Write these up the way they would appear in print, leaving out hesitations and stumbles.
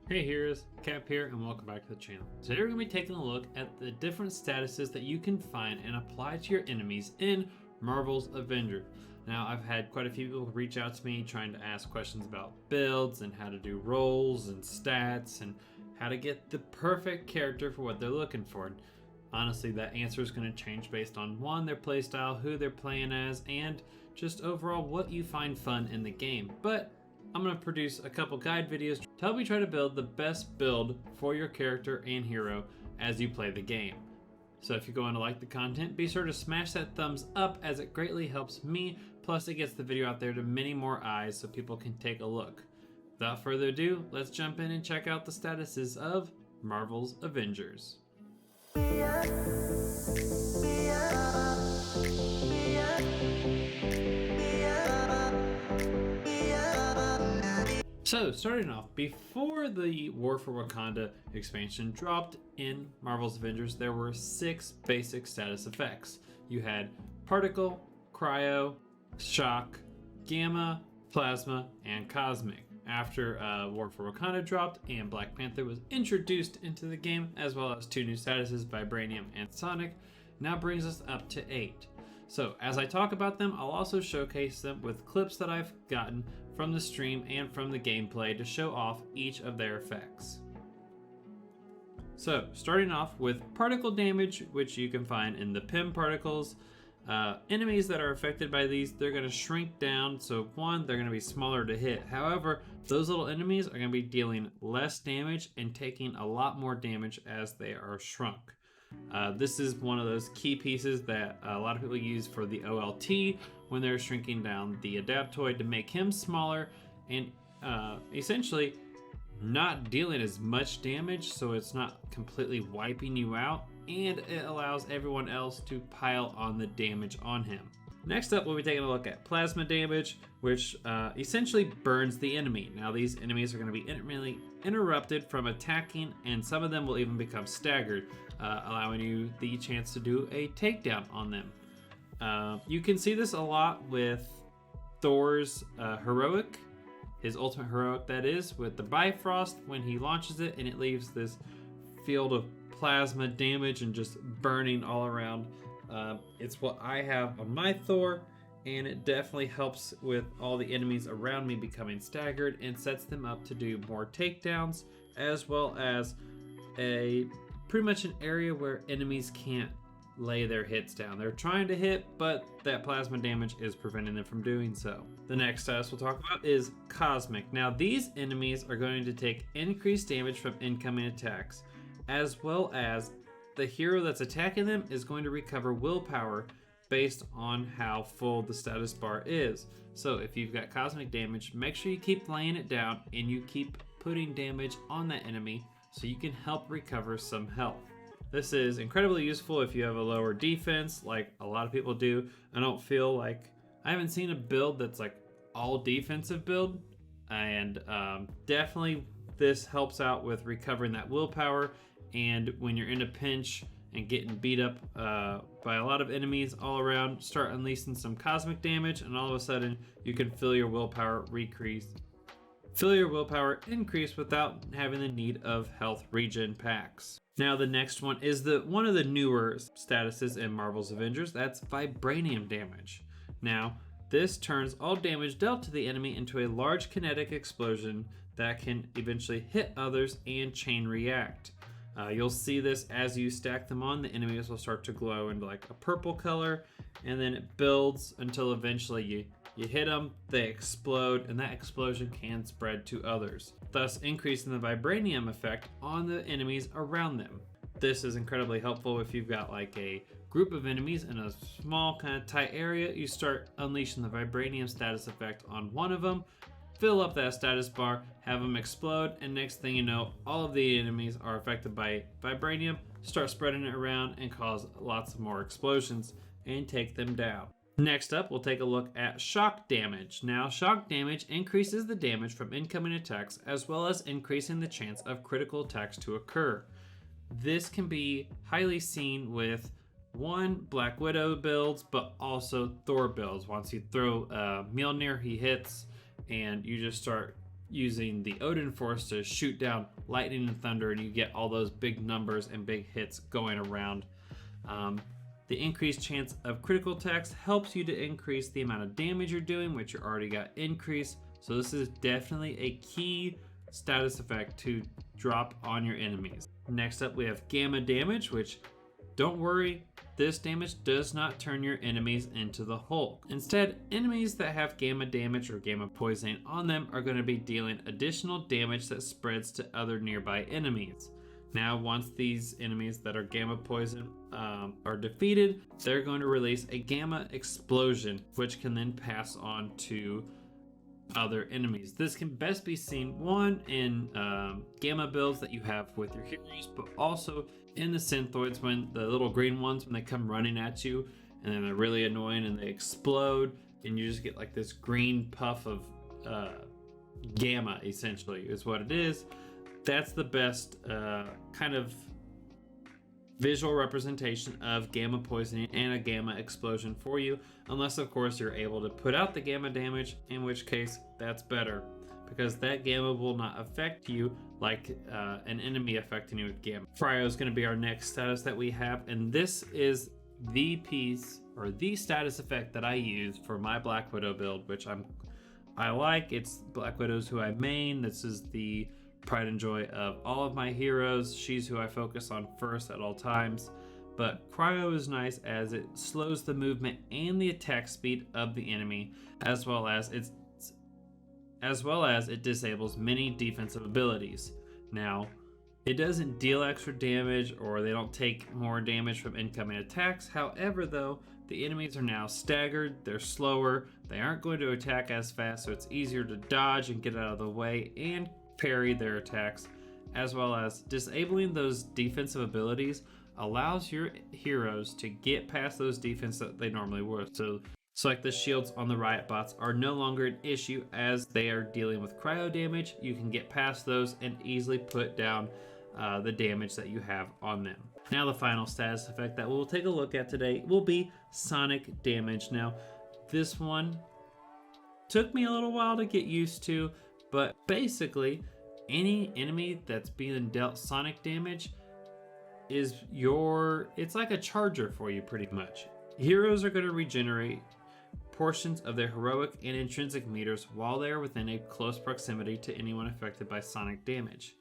Hey heroes, Cap here and welcome back to the channel. Today we're going to be taking a look at the different statuses that you can find and apply to your enemies in Marvel's Avengers. Now I've had quite a few people reach out to me trying to ask questions about builds and how to do rolls and stats and how to get the perfect character for what they're looking for. Honestly, that answer is going to change based on one, their playstyle, who they're playing as, and just overall what you find fun in the game. But I'm going to produce a couple guide videos to help you try to build the best build for your character and hero as you play the game. So if you're going to like the content, be sure to smash that thumbs up as it greatly helps me, plus it gets the video out there to many more eyes so people can take a look. Without further ado, let's jump in and check out the statuses of Marvel's Avengers. So, starting off, before the War for Wakanda expansion dropped in Marvel's Avengers, there were 6 basic status effects. You had Particle, Cryo, Shock, Gamma, Plasma, and Cosmic. After War for Wakanda dropped and Black Panther was introduced into the game, as well as 2 new statuses, Vibranium and Sonic, now brings us up to 8. So as I talk about them, I'll also showcase them with clips that I've gotten from the stream and from the gameplay to show off each of their effects. So starting off with particle damage, which you can find in the PIM particles. Enemies that are affected by these, they're going to shrink down. So one, they're going to be smaller to hit. However, those little enemies are going to be dealing less damage and taking a lot more damage as they are shrunk. This is one of those key pieces that a lot of people use for the OLT when they're shrinking down the Adaptoid to make him smaller and essentially not dealing as much damage, so it's not completely wiping you out, and it allows everyone else to pile on the damage on him. Next up, we'll be taking a look at plasma damage, which essentially burns the enemy. Now these enemies are going to be intermittently interrupted from attacking, and some of them will even become staggered, allowing you the chance to do a takedown on them. You can see this a lot with Thor's heroic, his ultimate heroic that is, with the Bifrost when he launches it and it leaves this field of plasma damage and just burning all around. It's what I have on my Thor, and it definitely helps with all the enemies around me becoming staggered and sets them up to do more takedowns, as well as pretty much an area where enemies can't lay their hits down. They're trying to hit, but that plasma damage is preventing them from doing so. The next status we'll talk about is Cosmic. Now these enemies are going to take increased damage from incoming attacks, as well as the hero that's attacking them is going to recover willpower based on how full the status bar is. So if you've got cosmic damage, make sure you keep laying it down and you keep putting damage on that enemy so you can help recover some health. This is incredibly useful if you have a lower defense like a lot of people do. I haven't seen a build that's like all defensive build, and definitely this helps out with recovering that willpower. And when you're in a pinch and getting beat up by a lot of enemies all around, start unleashing some cosmic damage, and all of a sudden you can feel your willpower increase without having the need of health regen packs. Now the next one is one of the newer statuses in Marvel's Avengers. That's vibranium damage. Now this turns all damage dealt to the enemy into a large kinetic explosion that can eventually hit others and chain react. You'll see this as you stack them on. The enemies will start to glow into like a purple color, and then it builds until eventually you hit them, they explode, and that explosion can spread to others, thus increasing the vibranium effect on the enemies around them. This is incredibly helpful if you've got like a group of enemies in a small kind of tight area. You start unleashing the vibranium status effect on one of them, fill up that status bar, have them explode, and next thing you know, all of the enemies are affected by vibranium, start spreading it around and cause lots of more explosions and take them down. Next up, we'll take a look at shock damage. Now, shock damage increases the damage from incoming attacks, as well as increasing the chance of critical attacks to occur. This can be highly seen with Black Widow builds, but also Thor builds. Once you throw Mjolnir, he hits, and you just start using the Odin Force to shoot down lightning and thunder, and you get all those big numbers and big hits going around. The increased chance of critical attacks helps you to increase the amount of damage you're doing, which you already got increased. So this is definitely a key status effect to drop on your enemies. Next up, we have gamma damage, which, don't worry, this damage does not turn your enemies into the Hulk. Instead, enemies that have gamma damage or gamma poisoning on them are going to be dealing additional damage that spreads to other nearby enemies. Now, once these enemies that are gamma poison are defeated, they're going to release a gamma explosion, which can then pass on to other enemies. This can best be seen, one, in gamma builds that you have with your heroes, but also in the synthoids, when the little green ones, when they come running at you, and then they're really annoying and they explode, and you just get like this green puff of gamma, essentially, is what it is. That's the best kind of visual representation of gamma poisoning and a gamma explosion for you, unless of course you're able to put out the gamma damage, in which case that's better, because that gamma will not affect you like an enemy affecting you with gamma. Fryo is going to be our next status that we have, and this is the piece or the status effect that I use for my Black Widow build, which I like. It's Black Widow's who I main. This is the pride and joy of all of my heroes. She's who I focus on first at all times. But Cryo is nice as it slows the movement and the attack speed of the enemy, as well as it disables many defensive abilities. Now, it doesn't deal extra damage, or they don't take more damage from incoming attacks. However, though, the enemies are now staggered, they're slower, they aren't going to attack as fast, so it's easier to dodge and get out of the way and parry their attacks, as well as disabling those defensive abilities allows your heroes to get past those defenses that they normally would. So like the shields on the riot bots are no longer an issue as they are dealing with cryo damage. You can get past those and easily put down the damage that you have on them. Now the final status effect that we'll take a look at today will be sonic damage. Now this one took me a little while to get used to, but basically any enemy that's being dealt sonic damage it's like a charger for you pretty much. Heroes are going to regenerate portions of their heroic and intrinsic meters while they are within a close proximity to anyone affected by sonic damage.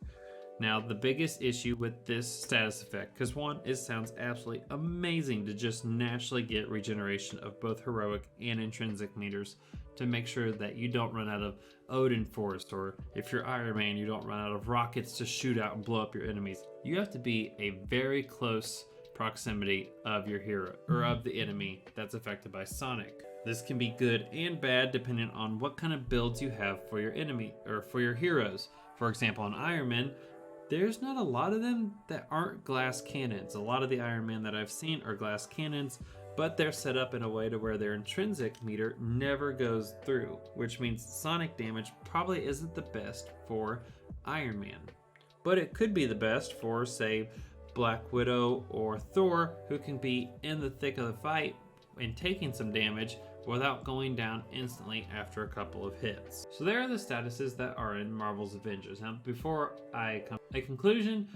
Now, the biggest issue with this status effect, because one, it sounds absolutely amazing to just naturally get regeneration of both heroic and intrinsic meters to make sure that you don't run out of Odin Force, or if you're Iron Man, you don't run out of rockets to shoot out and blow up your enemies. You have to be a very close proximity of your hero, or of the enemy that's affected by Sonic. This can be good and bad depending on what kind of builds you have for your enemy, or for your heroes. For example, on Iron Man, there's not a lot of them that aren't glass cannons. A lot of the Iron Man that I've seen are glass cannons, but they're set up in a way to where their intrinsic meter never goes through, which means sonic damage probably isn't the best for Iron Man. But it could be the best for, say, Black Widow or Thor, who can be in the thick of the fight and taking some damage without going down instantly after a couple of hits. So there are the statuses that are in Marvel's Avengers. Now, before I come to a conclusion,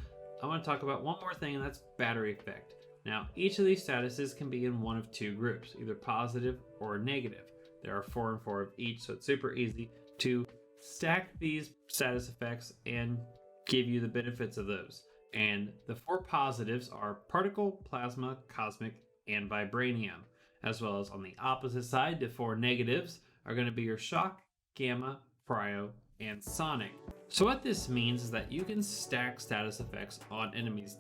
I want to talk about one more thing, and that's battery effect. Now, each of these statuses can be in one of two groups, either positive or negative. There are 4 and 4 of each, so it's super easy to stack these status effects and give you the benefits of those. And the 4 positives are particle, plasma, cosmic, and vibranium. As well as on the opposite side, the 4 negatives are going to be your shock, gamma, cryo, and sonic. So what this means is that you can stack status effects on enemies.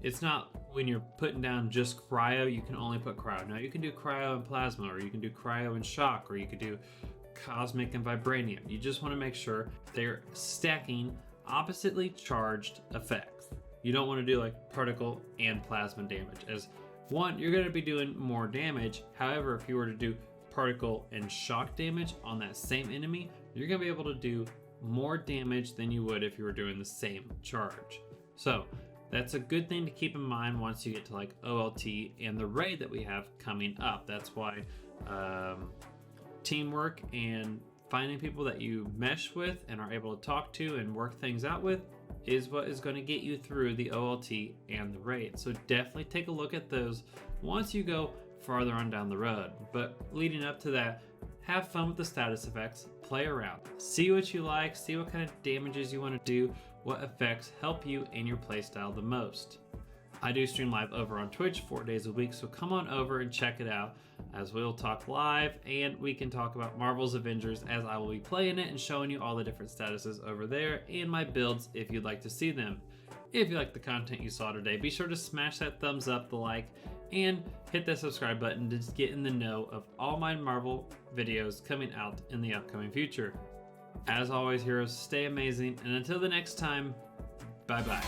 It's not when you're putting down just cryo, you can only put cryo. Now you can do cryo and plasma, or you can do cryo and shock, or you could do cosmic and vibranium. You just want to make sure they're stacking oppositely charged effects. You don't want to do like particle and plasma damage, as one, you're going to be doing more damage. However, if you were to do particle and shock damage on that same enemy, you're going to be able to do more damage than you would if you were doing the same charge. So that's a good thing to keep in mind once you get to like OLT and the raid that we have coming up. That's why teamwork and Finding people that you mesh with and are able to talk to and work things out with is what is going to get you through the OLT and the raid. So definitely take a look at those once you go farther on down the road. But leading up to that, have fun with the status effects, play around, see what you like, see what kind of damages you want to do, what effects help you in your playstyle the most. I do stream live over on Twitch 4 days a week, so come on over and check it out as we'll talk live and we can talk about Marvel's Avengers as I will be playing it and showing you all the different statuses over there and my builds if you'd like to see them. If you like the content you saw today, be sure to smash that thumbs up, the like, and hit that subscribe button to just get in the know of all my Marvel videos coming out in the upcoming future. As always, heroes, stay amazing, and until the next time, bye-bye.